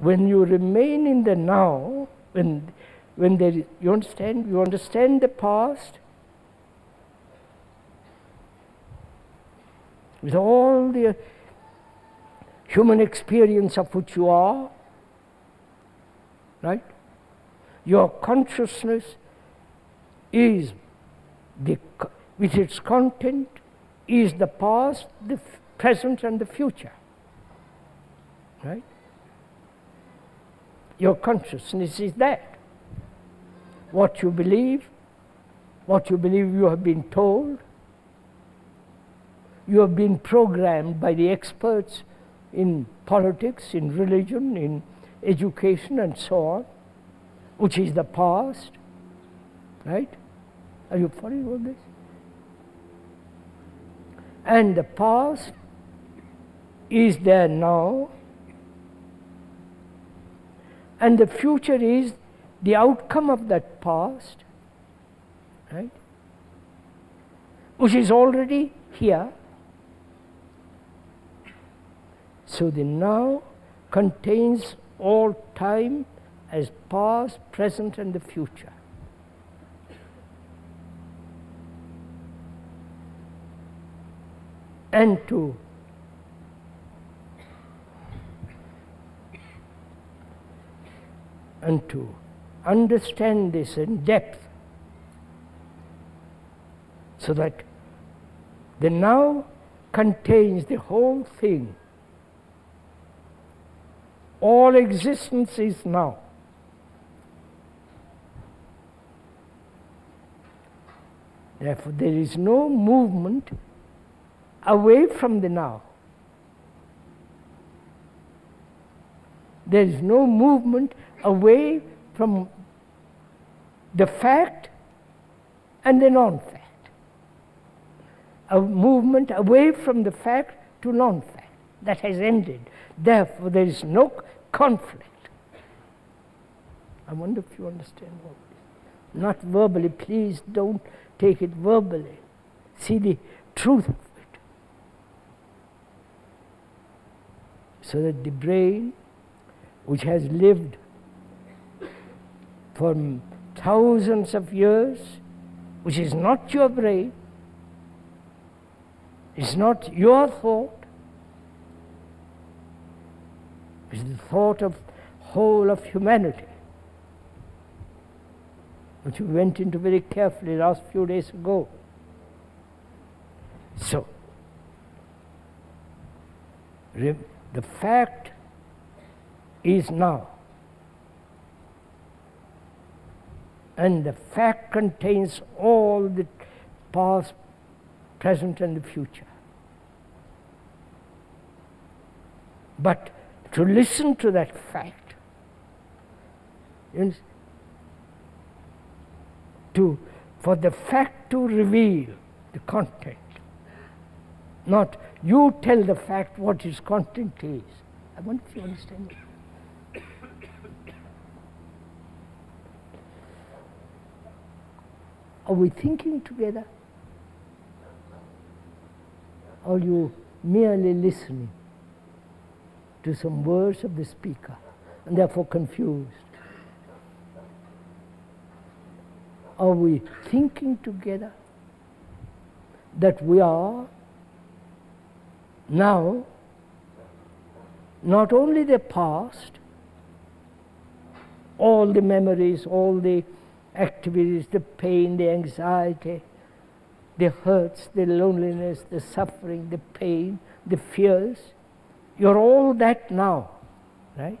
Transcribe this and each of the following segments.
when you remain in the now, when there is, you understand the past with all the human experience of which you are, right? Your consciousness is with its content is the past, the present and the future, right? Your consciousness is that. What you believe you have been told, you have been programmed by the experts in politics, in religion, in education and so on, which is the past, right? Are you following all this? And the past is there now, and the future is the outcome of that past, right? Which is already here. So the now contains all time as past, present and the future. And to understand this in depth, so that the now contains the whole thing. All existence is now. Therefore, there is no movement away from the now. There is no movement away from the fact and the non-fact. A movement away from the fact to non-fact. That has ended. Therefore, there is no conflict. I wonder if you understand all this. Not verbally, please don't take it verbally. See the truth of it. So that the brain, which has lived for thousands of years, which is not your brain, it's not your thought, it's the thought of whole of humanity, which we went into very carefully last few days ago. So, the fact is now, and the fact contains all the past, present and the future. But to listen to that fact, for the fact to reveal the content, not you tell the fact what its content is. I wonder if you understand it. Are we thinking together? Or are you merely listening to some words of the speaker and therefore confused? Are we thinking together that we are now not only the past, all the memories, all the activities, the pain, the anxiety, the hurts, the loneliness, the suffering, the pain, the fears, you're all that now, right?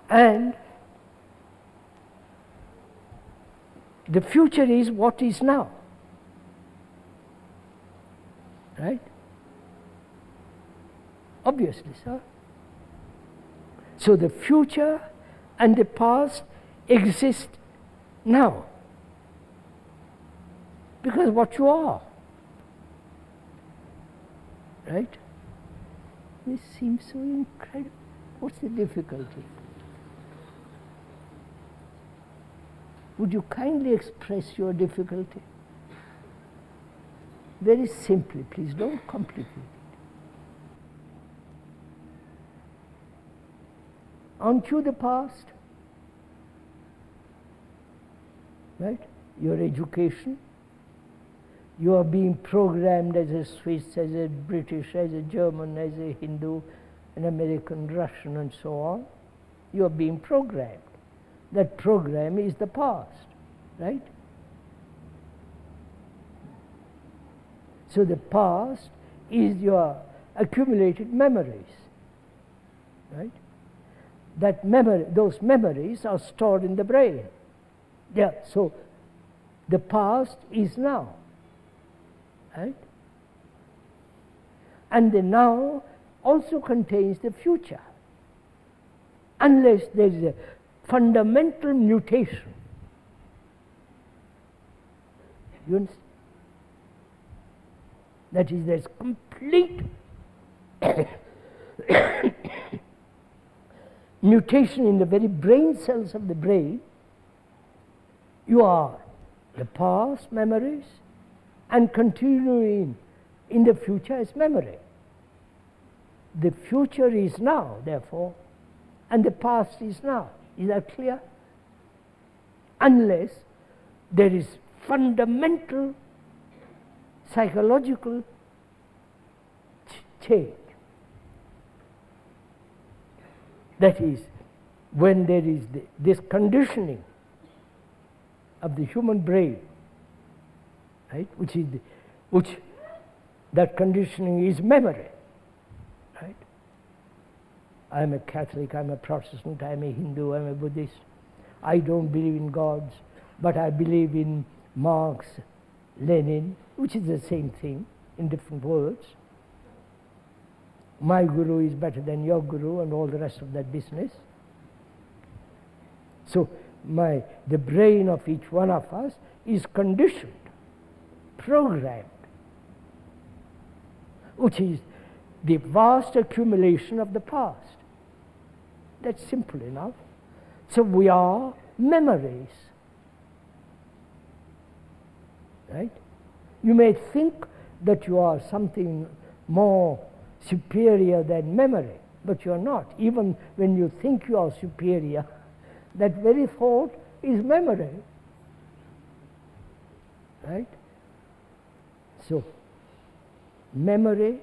And the future is what is now, right? Obviously, sir. So the future and the past exist now, because what you are, right? This seems so incredible. What's the difficulty? Would you kindly express your difficulty? Very simply, please, don't complicate it. Aren't you the past? Right? Your education. You are being programmed as a Swiss, as a British, as a German, as a Hindu, an American, Russian, and so on. You are being programmed. That program is the past, right? So the past is your accumulated memories, right? That memory, those memories are stored in the brain. Yeah, so the past is now, right? And the now also contains the future, unless there is a fundamental mutation. You understand? That is, there's complete mutation in the very brain cells of the brain. You are the past memories and continuing in the future as memory. The future is now, therefore, and the past is now. Is that clear? Unless there is fundamental psychological change. That is, when there is this conditioning of the human brain, right, which that conditioning is memory, right? I'm a Catholic, I'm a Protestant, I'm a Hindu, I'm a Buddhist. I don't believe in gods, but I believe in Marx, Lenin, which is the same thing in different words. My guru is better than your guru and all the rest of that business. So the brain of each one of us is conditioned, programmed, which is the vast accumulation of the past. That's simple enough. So we are memories. Right? You may think that you are something more superior than memory, but you are not. Even when you think you are superior, that very thought is memory. Right? So, memory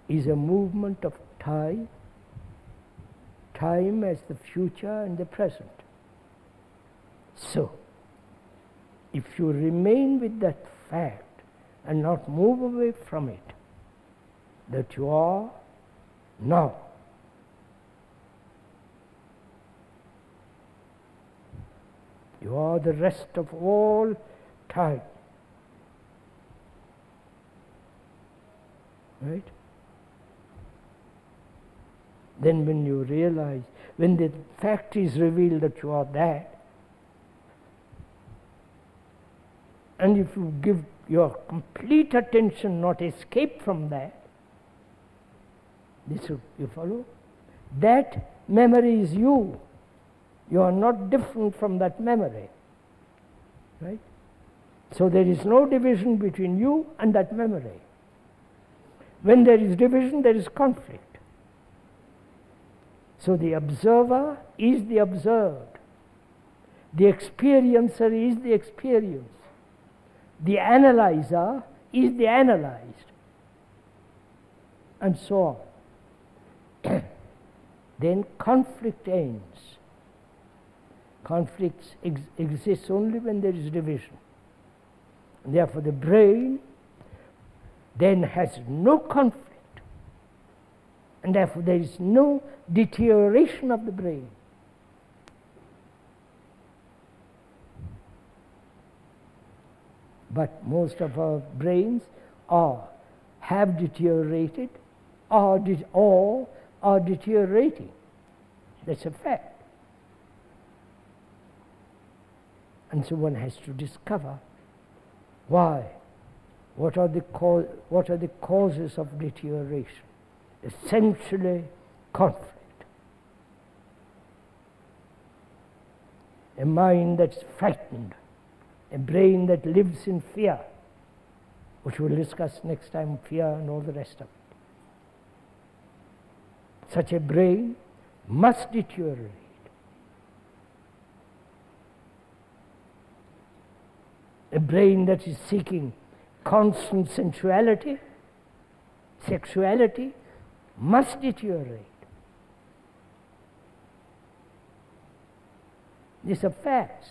is a movement of time, time as the future and the present. So, if you remain with that fact and not move away from it, that you are now, you are the rest of all time. Right? Then when you realize, when the fact is revealed that you are that, and if you give your complete attention, not escape from that, you follow? That memory is you. You are not different from that memory. Right? So there is no division between you and that memory. When there is division, there is conflict. So the observer is the observed. The experiencer is the experienced. The analyzer is the analyzed. And so on. Then conflict ends. Conflicts exist only when there is division. And therefore the brain then has no conflict. And therefore there is no deterioration of the brain. But most of our brains have deteriorated or are deteriorating. That's a fact. And so one has to discover why. What are the causes of deterioration? Essentially, conflict. A mind that's frightened, a brain that lives in fear, which we'll discuss next time, fear and all the rest of it. Such a brain must deteriorate. A brain that is seeking constant sensuality, sexuality, must deteriorate. These are facts.